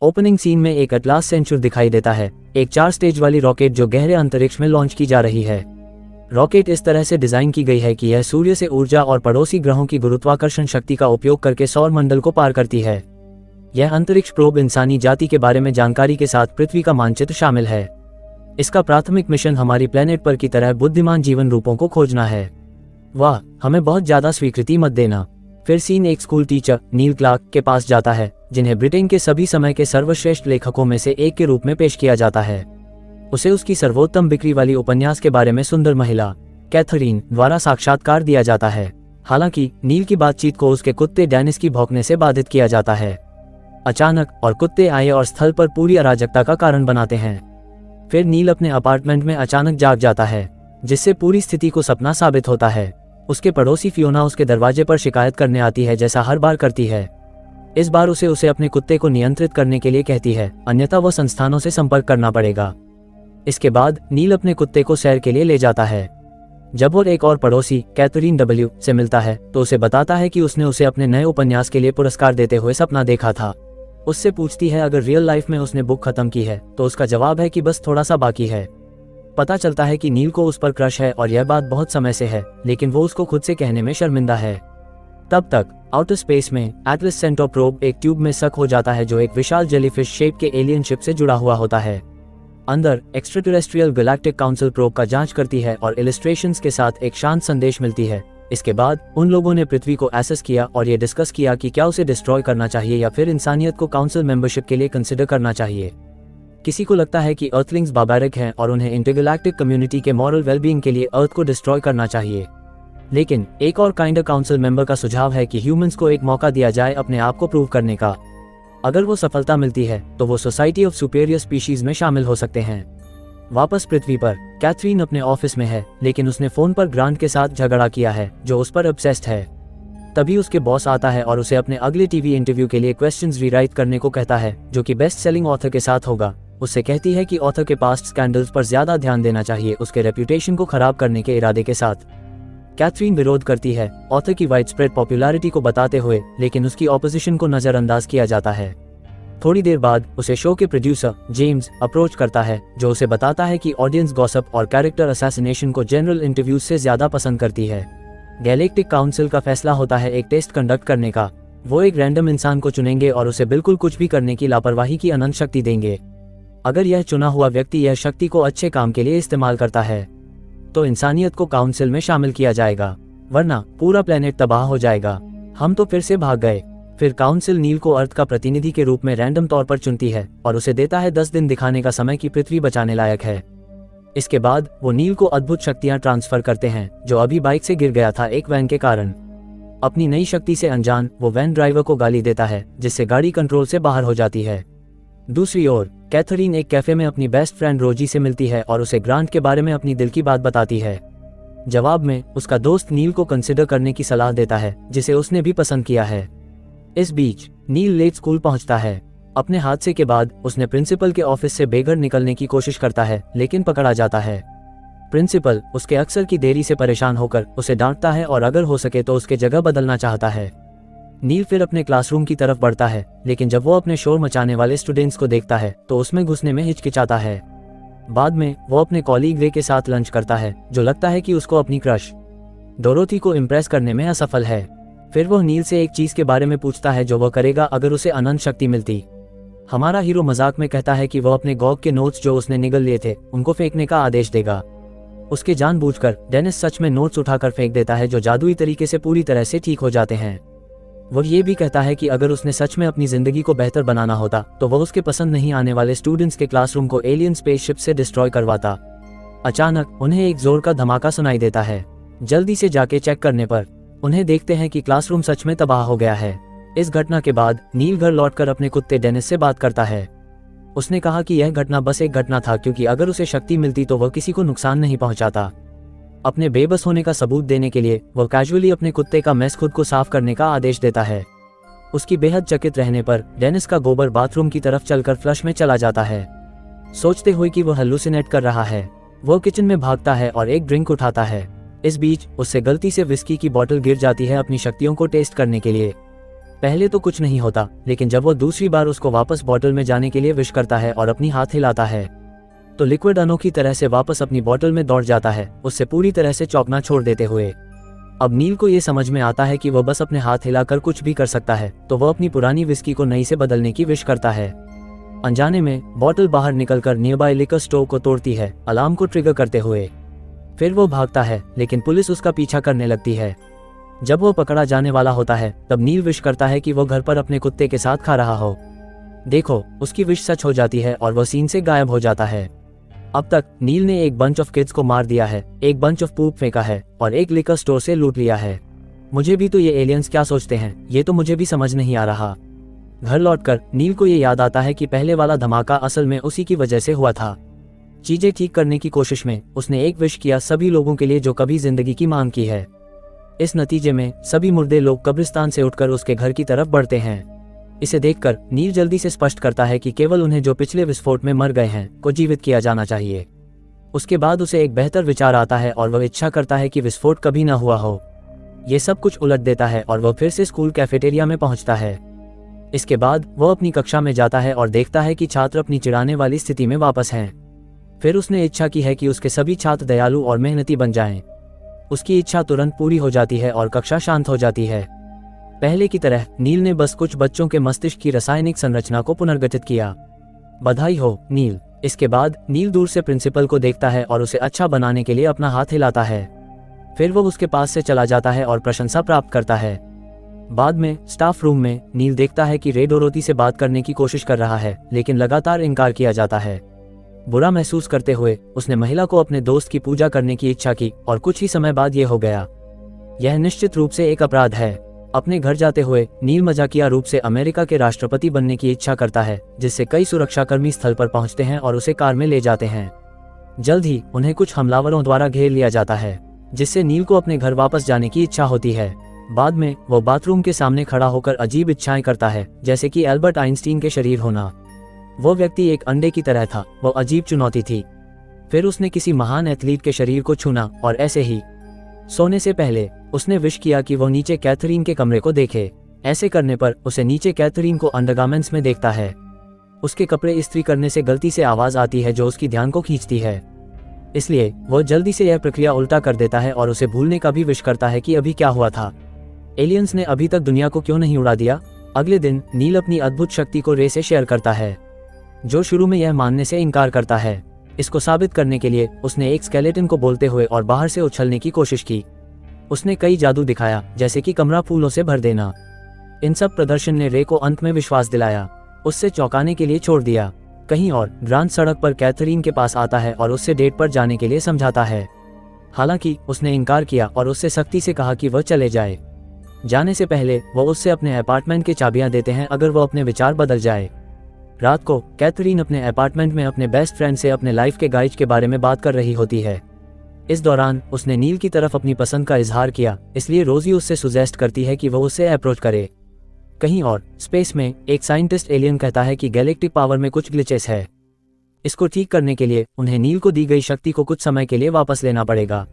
Opening scene में एक atlas सेंचुर दिखाई देता है, एक 4 स्टेज वाली रॉकेट जो गहरे अंतरिक्ष में लॉन्च की जा रही है। रॉकेट इस तरह से डिजाइन की गई है कि यह सूर्य से ऊर्जा और पड़ोसी ग्रहों की गुरुत्वाकर्षण शक्ति का उपयोग करके सौर मंडल को पार करती है। यह अंतरिक्ष प्रोब इंसानी जाति के बारे में जानकारी के साथ पृथ्वी का मानचित्र शामिल है। इसका प्राथमिक मिशन हमारी प्लेनेट पर की तरह बुद्धिमान जीवन रूपों को खोजना है। वाह, हमें बहुत ज्यादा स्वीकृति मत देना। फिर सीन एक स्कूल टीचर नील क्लार्क के पास जाता है, जिन्हें ब्रिटेन के सभी समय के सर्वश्रेष्ठ लेखकों में से एक के रूप में पेश किया जाता है। उसे उसकी सर्वोत्तम बिक्री वाली उपन्यास के बारे में सुंदर महिला कैथरीन द्वारा साक्षात्कार दिया जाता है। हालांकि नील की बातचीत को उसके कुत्ते डेनिस की भौंकने से बाधित किया जाता है। अचानक और कुत्ते आए और स्थल पर पूरी अराजकता का कारण बनाते हैं। फिर नील अपने अपार्टमेंट में अचानक जाग जाता है, जिससे पूरी स्थिति को सपना साबित होता है। उसके पड़ोसी फियोना उसके दरवाजे पर शिकायत करने आती है, जैसा हर बार करती है। इस बार उसे अपने कुत्ते को नियंत्रित करने के लिए कहती है, अन्यथा वह संस्थानों से संपर्क करना पड़ेगा। इसके बाद नील अपने कुत्ते को सैर के लिए ले जाता है। जब वो एक और पड़ोसी कैथरीन डब्ल्यू से मिलता है तो उसे बताता है कि उसने उसे अपने नए उपन्यास के लिए पुरस्कार देते हुए सपना देखा था। उससे पूछती है अगर रियल लाइफ में उसने बुक खत्म की है, तो उसका जवाब है कि बस थोड़ा सा बाकी है। पता चलता है कि नील को उस पर क्रश है और यह बात बहुत समय से है, लेकिन वो उसको खुद से कहने में शर्मिंदा है। तब तक आउटर स्पेस में एटलस सेंटोर प्रोब एक ट्यूब में सक हो जाता है, जो एक विशाल जेलीफिश शेप के एलियन शिप से जुड़ा हुआ होता है। अंदर एक्स्ट्राटेरेस्ट्रियल गैलेक्टिक काउंसिल प्रोब का जांच करती है और इलस्ट्रेशंस के साथ एक शांत संदेश मिलती है। इसके बाद उन लोगों ने पृथ्वी को एसेस किया और ये डिस्कस किया कि क्या उसे डिस्ट्रॉय करना चाहिए या फिर इंसानियत को काउंसिल मेंबरशिप के लिए कंसिडर करना चाहिए। किसी को लगता है कि अर्थलिंग्स बार्बेरिक हैं और उन्हें इंटरगैलेक्टिक कम्युनिटी के मॉरल वेलबीइंग के लिए अर्थ को डिस्ट्रॉय करना चाहिए। लेकिन एक और काइंडर काउंसिल मेंबर का सुझाव है कि ह्यूमंस को एक मौका दिया जाए अपने आप को प्रूव करने का। अगर वो सफलता मिलती है तो वो सोसाइटी ऑफ सुपीरियर स्पीशीज में शामिल हो सकते हैं। वापस पृथ्वी पर कैथरीन अपने ऑफिस में है, लेकिन उसने फोन पर ग्रांट के साथ झगड़ा किया है, जो उस पर ऑब्सेस्ड है। तभी उसके बॉस आता है और उसे अपने अगले टीवी इंटरव्यू के लिए क्वेश्चंस रीराइट करने को कहता है, जो कि बेस्ट सेलिंग ऑथर के साथ होगा। उससे कहती है कि ऑथर के पास्ट स्कैंडल्स पर ज्यादा ध्यान देना चाहिए, उसके रेप्यूटेशन को खराब करने के इरादे के साथ। कैथरीन विरोध करती है ऑथर की वाइड स्प्रेड पॉपुलैरिटी को बताते हुए, लेकिन उसकी ऑपोजिशन को नजरअंदाज किया जाता है। थोड़ी देर बाद उसे शो के प्रोड्यूसर जेम्स अप्रोच करता है, जो उसे बताता है कि ऑडियंस गॉसिप और कैरेक्टर असैसिनेशन को जनरल इंटरव्यूज से ज्यादा पसंद करती है। गैलेक्टिक काउंसिल का फैसला होता है एक टेस्ट कंडक्ट करने का। वो एक रैंडम इंसान को चुनेंगे और उसे बिल्कुल कुछ भी करने की लापरवाही की अनंत शक्ति देंगे। अगर यह चुना हुआ व्यक्ति यह शक्ति को अच्छे काम के लिए इस्तेमाल करता है तो इंसानियत को काउंसिल में शामिल किया जाएगा, वरना पूरा प्लेनेट तबाह हो जाएगा। हम तो फिर से भाग गए। फिर काउंसिल नील को अर्थ का प्रतिनिधि के रूप में रैंडम तौर पर चुनती है और उसे देता है 10 दिन दिखाने का समय कि पृथ्वी बचाने लायक है। इसके बाद वो नील को अद्भुत शक्तियां ट्रांसफर करते हैं, जो अभी बाइक से गिर गया था एक वैन के कारण। अपनी नई शक्ति से अनजान वो वैन ड्राइवर को गाली देता है, जिससे गाड़ी कंट्रोल से बाहर हो जाती है। दूसरी ओर कैथरीन एक कैफे में अपनी बेस्ट फ्रेंड रोजी से मिलती है और उसे ग्रांट के बारे में अपनी दिल की बात बताती है। जवाब में उसका दोस्त नील को कंसिडर करने की सलाह देता है, जिसे उसने भी पसंद किया है। इस बीच नील लेट स्कूल पहुंचता है। अपने हादसे के बाद उसने प्रिंसिपल के ऑफिस से बेघर निकलने की कोशिश करता है, लेकिन पकड़ा जाता है। प्रिंसिपल उसके अक्सर की देरी से परेशान होकर उसे डांटता है और अगर हो सके तो उसके जगह बदलना चाहता है। नील फिर अपने क्लासरूम की तरफ बढ़ता है, लेकिन जब वो अपने शोर मचाने वाले स्टूडेंट्स को देखता है तो उसमें घुसने में हिचकिचाता है। बाद में वो अपने कॉलीग रे के साथ लंच करता है, जो लगता है कि उसको अपनी क्रश डोरोथी को इम्प्रेस करने में असफल है। फिर वो नील से एक चीज के बारे में पूछता है जो वह करेगा अगर उसे अनंत शक्ति मिलती। हमारा हीरो मजाक में कहता है कि वह अपने गॉग के नोट्स जो उसने निगल लिए थे उनको फेंकने का आदेश देगा। उसके जानबूझकर डेनिस सच में नोट्स उठाकर फेंक देता है, जो जादुई तरीके से पूरी तरह से ठीक हो जाते हैं। वह ये भी कहता है कि अगर उसने सच में अपनी जिंदगी को बेहतर बनाना होता तो वह उसके पसंद नहीं आने वाले स्टूडेंट्स के क्लासरूम को एलियन स्पेसशिप से डिस्ट्रॉय करवाता। अचानक उन्हें एक जोर का धमाका सुनाई देता है। जल्दी से जाके चेक करने पर उन्हें देखते हैं कि क्लासरूम सच में तबाह हो गया है। इस घटना के बाद नील घर लौटकर अपने कुत्ते डेनिस से बात करता है। उसने कहा कि यह घटना बस एक घटना था, क्योंकि अगर उसे शक्ति मिलती तो वह किसी को नुकसान नहीं पहुंचाता। अपने बेबस होने का सबूत देने के लिए वह कैजुअली अपने कुत्ते का मैस खुद को साफ करने का आदेश देता है। उसकी बेहद चकित रहने पर डेनिस का गोबर बाथरूम की तरफ चलकर फ्लश में चला जाता है। सोचते हुए कि वह हेलुसिनेट कर रहा है, वह किचन में भागता है और एक ड्रिंक उठाता है। इस बीच उससे गलती से विस्की की बोतल गिर जाती है अपनी शक्तियों को टेस्ट करने के लिए। पहले तो कुछ नहीं होता, लेकिन जब वो दूसरी बार उसको वापस बॉटल में जाने के लिए विश करता है और अपनी हाथ हिलाता है तो लिक्विड अनोखी तरह से वापस अपनी बॉटल में दौड़ जाता है, उससे पूरी तरह से चौंकना छोड़ देते हुए। अब नील को ये समझ में आता है कि वह बस अपने हाथ हिलाकर कुछ भी कर सकता है, तो वह अपनी पुरानी विस्की को नई से बदलने की विश करता है। अनजाने में बॉटल बाहर निकलकर नियरबाई लिकर स्टोर को तोड़ती है, अलार्म को ट्रिगर करते हुए। फिर वो भागता है, लेकिन पुलिस उसका पीछा करने लगती है। जब वो पकड़ा जाने वाला होता है तब नील विश करता है कि वो घर पर अपने कुत्ते के साथ खा रहा हो। देखो, उसकी विश सच हो जाती है और वो सीन से गायब हो जाता है। अब तक नील ने एक बंच ऑफ किड्स को मार दिया है, एक बंच ऑफ पूप फेंका है और एक लिकर स्टोर से लूट लिया है। मुझे भी तो ये एलियंस क्या सोचते हैं, ये तो मुझे भी समझ नहीं आ रहा। घर लौटकर नील को ये याद आता है कि पहले वाला धमाका असल में उसी की वजह से हुआ था। चीजें ठीक करने की कोशिश में उसने एक विश किया सभी लोगों के लिए जो कभी जिंदगी की मांग की है। इस नतीजे में सभी मुर्दे लोग कब्रिस्तान से उठकर उसके घर की तरफ बढ़ते हैं। इसे देखकर नील जल्दी से स्पष्ट करता है कि केवल उन्हें जो पिछले विस्फोट में मर गए हैं को जीवित किया जाना चाहिए। उसके बाद उसे एक बेहतर विचार आता है और वह इच्छा करता है कि विस्फोट कभी न हुआ हो। ये सब कुछ उलट देता है और वह फिर से स्कूल कैफेटेरिया में पहुंचता है। इसके बाद वह अपनी कक्षा में जाता है और देखता है कि छात्र अपनी चिढ़ाने वाली स्थिति में वापस हैं। फिर उसने इच्छा की है कि उसके सभी छात्र दयालु और मेहनती बन जाएं। उसकी इच्छा तुरंत पूरी हो जाती है और कक्षा शांत हो जाती है। पहले की तरह नील ने बस कुछ बच्चों के मस्तिष्क की रासायनिक संरचना को पुनर्गठित किया। बधाई हो नील। इसके बाद नील दूर से प्रिंसिपल को देखता है और उसे अच्छा बनाने के लिए अपना हाथ हिलाता है। फिर वो उसके पास से चला जाता है और प्रशंसा प्राप्त करता है। बाद में स्टाफ रूम में नील देखता है कि रे डोरोथी से बात करने की कोशिश कर रहा है, लेकिन लगातार इनकार किया जाता है। बुरा महसूस करते हुए उसने महिला को अपने दोस्त की पूजा करने की इच्छा की और कुछ ही समय बाद ये हो गया। यह निश्चित रूप से एक अपराध है। अपने घर जाते हुए नील मजाकिया रूप से अमेरिका के राष्ट्रपति बनने की इच्छा करता है, जिससे कई सुरक्षाकर्मी स्थल पर पहुंचते हैं और उसे कार में ले जाते हैं। जल्द ही उन्हें कुछ हमलावरों द्वारा घेर लिया जाता है, जिससे नील को अपने घर वापस जाने की इच्छा होती है। बाद में वो बाथरूम के सामने खड़ा होकर अजीब इच्छाएं करता है, जैसे कि एल्बर्ट आइंस्टीन के शरीर होना। वो व्यक्ति एक अंडे की तरह था, वो अजीब चुनौती थी। फिर उसने किसी महान एथलीट के शरीर को छूना और ऐसे ही सोने से पहले उसने विश किया कि वो नीचे कैथरीन के कमरे को देखे। ऐसे करने पर उसे नीचे कैथरीन को अंडरगारमेंट्स में देखता है। उसके कपड़े इस्त्री करने से गलती से आवाज आती है जो उसकी ध्यान को खींचती है, इसलिए वो जल्दी से यह प्रक्रिया उल्टा कर देता है और उसे भूलने का भी विश करता है कि अभी क्या हुआ था। एलियंस ने अभी तक दुनिया को क्यों नहीं उड़ा दिया। अगले दिन नील अपनी अद्भुत शक्ति को रे से शेयर करता है, जो शुरू में यह मानने से इनकार करता है। इसको साबित करने के लिए उसने एक स्केलेटन को बोलते हुए और बाहर से उछलने की कोशिश की। उसने कई जादू दिखाया, जैसे कि कमरा फूलों से भर देना। इन सब प्रदर्शन ने रे को अंत में विश्वास दिलाया, उससे चौंकाने के लिए छोड़ दिया। कहीं और ग्रांट सड़क पर कैथरीन के पास आता है और उससे डेट पर जाने के लिए समझाता है। हालांकि उसने इनकार किया और उससे सख्ती से कहा कि वह चले जाए। जाने से पहले वो उससे अपने अपार्टमेंट की चाबियां देते हैं अगर वो अपने विचार बदल जाए। रात को कैथरीन अपने अपार्टमेंट में अपने बेस्ट फ्रेंड से अपने लाइफ के गाइड के बारे में बात कर रही होती है। इस दौरान उसने नील की तरफ अपनी पसंद का इजहार किया, इसलिए रोजी उससे सुजेस्ट करती है कि वो उससे अप्रोच करे। कहीं और स्पेस में एक साइंटिस्ट एलियन कहता है कि गैलेक्टिक पावर में कुछ ग्लिचेस है। इसको ठीक करने के लिए उन्हें नील को दी गई शक्ति को कुछ समय के लिए वापस लेना पड़ेगा।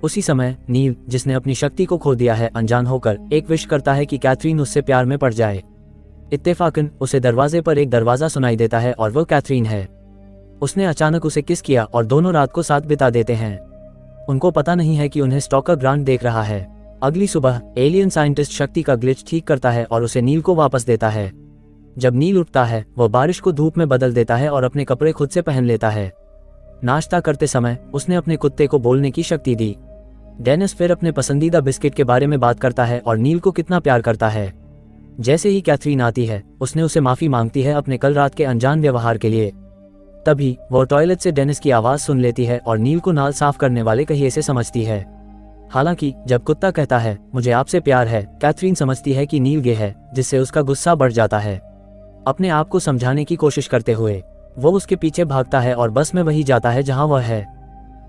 उसी समय नील, जिसने अपनी शक्ति को खो दिया है, अनजान होकर एक विश करता है कि कैथरीन उससे प्यार में पड़ जाए। इत्तेफाकन उसे दरवाजे पर एक दरवाजा सुनाई देता है और वह कैथरीन है। उसने अचानक उसे किस किया और दोनों रात को साथ बिता देते हैं। उनको पता नहीं है कि उन्हें स्टॉकर ग्रांट देख रहा है। अगली सुबह एलियन साइंटिस्ट शक्ति का ग्लिच ठीक करता है और उसे नील को वापस देता है। जब नील उठता है वह बारिश को धूप में बदल देता है और अपने कपड़े खुद से पहन लेता है। नाश्ता करते समय उसने अपने कुत्ते को बोलने की शक्ति दी। डेनिस फिर अपने पसंदीदा बिस्किट के बारे में बात करता है और नील को कितना प्यार करता है। जैसे ही कैथरीन आती है उसने उसे माफी मांगती है अपने कल रात के अनजान व्यवहार के लिए। तभी वो टॉयलेट से डेनिस की आवाज सुन लेती है और नील को नाल साफ करने वाले कहिए से समझती है। हालांकि जब कुत्ता कहता है मुझे आपसे प्यार है, कैथरीन समझती है कि नील गे है, जिससे उसका गुस्सा बढ़ जाता है। अपने आप को समझाने की कोशिश करते हुए वो उसके पीछे भागता है और बस में वही जाता है जहां वह है।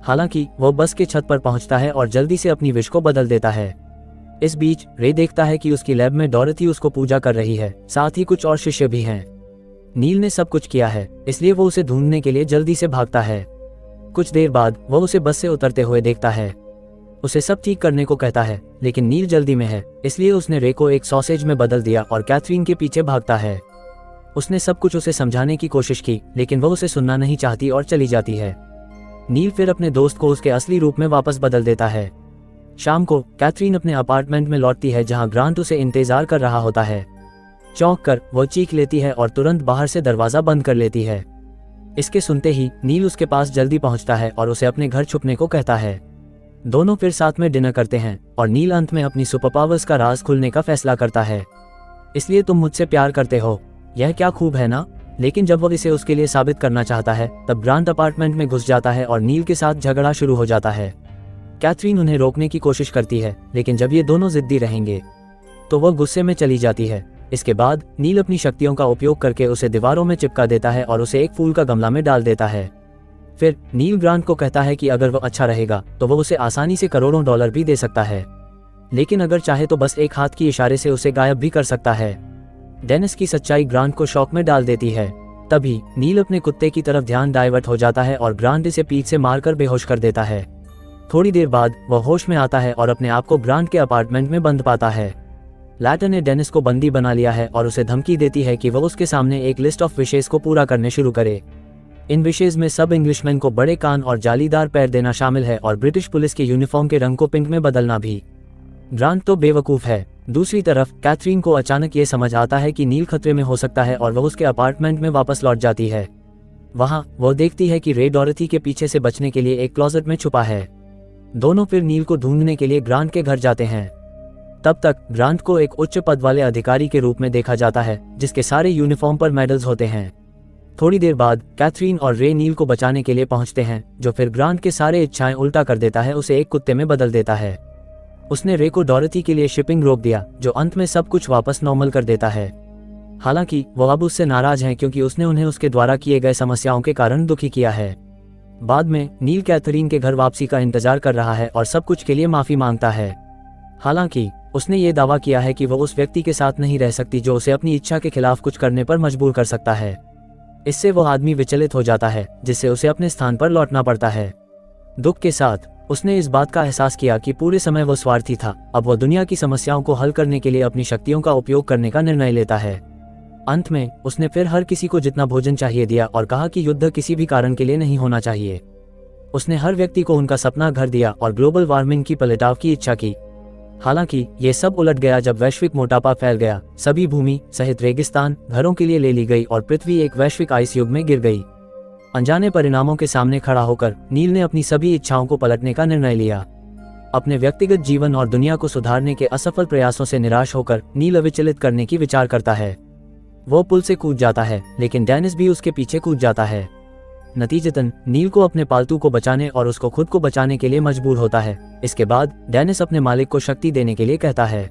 हालांकि वो बस के छत पर पहुंचता है और जल्दी से अपनी विश को बदल देता है। इस बीच रे देखता है कि उसकी लैब में डोरथी उसको पूजा कर रही है, साथ ही कुछ और शिष्य भी हैं। नील ने सब कुछ किया है, इसलिए वो उसे ढूंढने के लिए जल्दी से भागता है। कुछ देर बाद वो उसे बस से उतरते हुए देखता है। उसे सब ठीक करने को कहता है, लेकिन नील जल्दी में है, इसलिए उसने रे को एक सॉसेज में बदल दिया और कैथरीन के पीछे भागता है। उसने सब कुछ उसे समझाने की कोशिश की, लेकिन वह उसे सुनना नहीं चाहती और चली जाती है। नील फिर अपने दोस्त को उसके असली रूप में वापस बदल देता है। शाम को कैथरीन अपने अपार्टमेंट में लौटती है, जहां ग्रांट उसे इंतजार कर रहा होता है। चौंक कर वो चीख लेती है और तुरंत बाहर से दरवाजा बंद कर लेती है। इसके सुनते ही नील उसके पास जल्दी पहुंचता है और उसे अपने घर छुपने को कहता है। दोनों फिर साथ में डिनर करते हैं और नील अंत में अपनी सुपर पावर्स का राज खुलने का फैसला करता है। इसलिए तुम मुझसे प्यार करते हो, यह क्या खूब है ना। लेकिन जब वह इसे उसके लिए साबित करना चाहता है, तब ग्रांट अपार्टमेंट में घुस जाता है और नील के साथ झगड़ा शुरू हो जाता है। कैथरीन उन्हें रोकने की कोशिश करती है, लेकिन जब ये दोनों जिद्दी रहेंगे तो वह गुस्से में चली जाती है। इसके बाद नील अपनी शक्तियों का उपयोग करके उसे दीवारों में चिपका देता है और उसे एक फूल का गमला में डाल देता है। फिर नील ग्रांट को कहता है कि अगर वह अच्छा रहेगा तो वह उसे आसानी से करोड़ों डॉलर भी दे सकता है, लेकिन अगर चाहे तो बस एक हाथ की इशारे से उसे गायब भी कर सकता है। डेनिस की सच्चाई ग्रांट को शॉक में डाल देती है। तभी नील अपने कुत्ते की तरफ ध्यान डाइवर्ट हो जाता है और ग्रांट इसे पीठ से मारकर बेहोश कर देता है। थोड़ी देर बाद वह होश में आता है और अपने आप को ग्रांट के अपार्टमेंट में बंद पाता है। लैटर ने डेनिस को बंदी बना लिया है और उसे धमकी देती है कि वह उसके सामने एक लिस्ट ऑफ विशेष को पूरा करने शुरू करे। इन विशेष में सब इंग्लिशमैन को बड़े कान और जालीदार पैर देना शामिल है और ब्रिटिश पुलिस के यूनिफॉर्म के रंग को पिंक में बदलना भी। ग्रांट तो बेवकूफ है। दूसरी तरफ कैथरीन को अचानक ये समझ आता है कि नील खतरे में हो सकता है और वह उसके अपार्टमेंट में वापस लौट जाती है। वहां वह देखती है कि रे डॉरथी के पीछे से बचने के लिए एक क्लोजेट में छुपा है। दोनों फिर नील को ढूंढने के लिए ग्रांट के घर जाते हैं। तब तक ग्रांट को एक उच्च पद वाले अधिकारी के रूप में देखा जाता है, जिसके सारे यूनिफॉर्म पर मेडल्स होते हैं। थोड़ी देर बाद कैथरीन और रे नील को बचाने के लिए पहुंचते हैं, जो फिर ग्रांट के सारे इच्छाएं उल्टा कर देता है, उसे एक कुत्ते में बदल देता है। उसने रे को डॉरथी के लिए शिपिंग रोक दिया, जो अंत में सब कुछ वापस नॉर्मल कर देता है। हालांकि वो अब उससे नाराज हैं क्योंकि उसने उन्हें उसके द्वारा किए गए समस्याओं के कारण दुखी किया है। बाद में नील कैथरीन के घर वापसी का इंतजार कर रहा है और सब कुछ के लिए माफी मांगता है। हालांकि उसने ये दावा किया है कि वह उस व्यक्ति के साथ नहीं रह सकती जो उसे अपनी इच्छा के खिलाफ कुछ करने पर मजबूर कर सकता है। इससे वह आदमी विचलित हो जाता है, जिससे उसे अपने स्थान पर लौटना पड़ता है। दुख के साथ उसने इस बात का एहसास किया कि पूरे समय वह स्वार्थी था। अब वह दुनिया की समस्याओं को हल करने के लिए अपनी शक्तियों का उपयोग करने का निर्णय लेता है। अंत में उसने फिर हर किसी को जितना भोजन चाहिए दिया और कहा कि युद्ध किसी भी कारण के लिए नहीं होना चाहिए। उसने हर व्यक्ति को उनका सपना घर दिया और ग्लोबल वार्मिंग की पलटाव की इच्छा की। हालांकि ये सब उलट गया जब वैश्विक मोटापा फैल गया। सभी भूमि सहित रेगिस्तान घरों के लिए ले ली गई और पृथ्वी एक वैश्विक आइस युग में गिर गई। अनजाने परिणामों के सामने खड़ा होकर नील ने अपनी सभी इच्छाओं को पलटने का निर्णय लिया। अपने व्यक्तिगत जीवन और दुनिया को सुधारने के असफल प्रयासों से निराश होकर नील अविचलित करने की विचार करता है। वो पुल से कूद जाता है, लेकिन डेनिस भी उसके पीछे कूद जाता है। नतीजतन नील को अपने पालतू को बचाने और उसको खुद को बचाने के लिए मजबूर होता है। इसके बाद डेनिस अपने मालिक को शक्ति देने के लिए कहता है।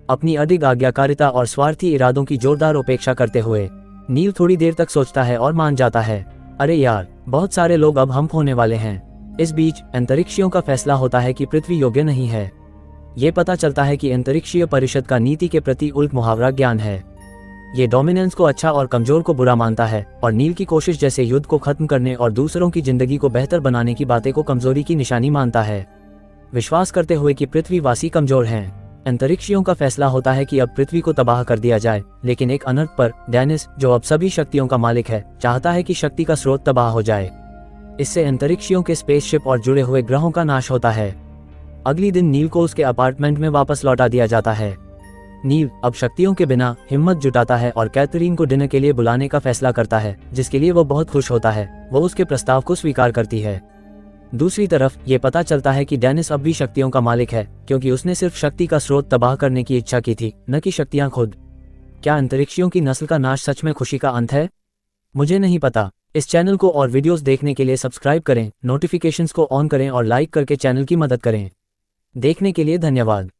अपनी अधिक आज्ञाकारिता और स्वार्थी इरादों की जोरदार उपेक्षा करते हुए नील थोड़ी देर तक सोचता है और मान जाता है। अरे यार, बहुत सारे लोग अब हम्प होने वाले हैं। इस बीच अंतरिक्षियों का फैसला होता है कि पृथ्वी योग्य नहीं है। ये पता चलता है कि अंतरिक्षीय परिषद का नीति के प्रति उल्ट मुहावरा ज्ञान है। ये डोमिनेंस को अच्छा और कमजोर को बुरा मानता है और नील की कोशिश जैसे युद्ध को खत्म करने और दूसरों की जिंदगी को बेहतर बनाने की बातें को कमजोरी की निशानी मानता है, विश्वास करते हुए कि पृथ्वीवासी कमजोर हैं। अंतरिक्षियों का फैसला होता है कि अब पृथ्वी को तबाह कर दिया जाए, लेकिन एक अनर्थ पर डेनिस, जो अब सभी शक्तियों का मालिक है, चाहता है कि शक्ति का स्रोत तबाह हो जाए। इससे अंतरिक्षियों के स्पेसशिप और जुड़े हुए ग्रहों का नाश होता है। अगली दिन नील को उसके अपार्टमेंट में वापस लौटा दिया जाता है। नील अब शक्तियों के बिना हिम्मत जुटाता है और कैथरीन को डिनर के लिए बुलाने का फैसला करता है, जिसके लिए वो बहुत खुश होता है। वो उसके प्रस्ताव को स्वीकार करती है। दूसरी तरफ ये पता चलता है कि डेनिस अब भी शक्तियों का मालिक है, क्योंकि उसने सिर्फ शक्ति का स्रोत तबाह करने की इच्छा की थी, न कि शक्तियां खुद। क्या अंतरिक्षियों की नस्ल का नाश सच में खुशी का अंत है? मुझे नहीं पता। इस चैनल को और वीडियोस देखने के लिए सब्सक्राइब करें, नोटिफिकेशंस को ऑन करें और लाइक करके चैनल की मदद करें। देखने के लिए धन्यवाद।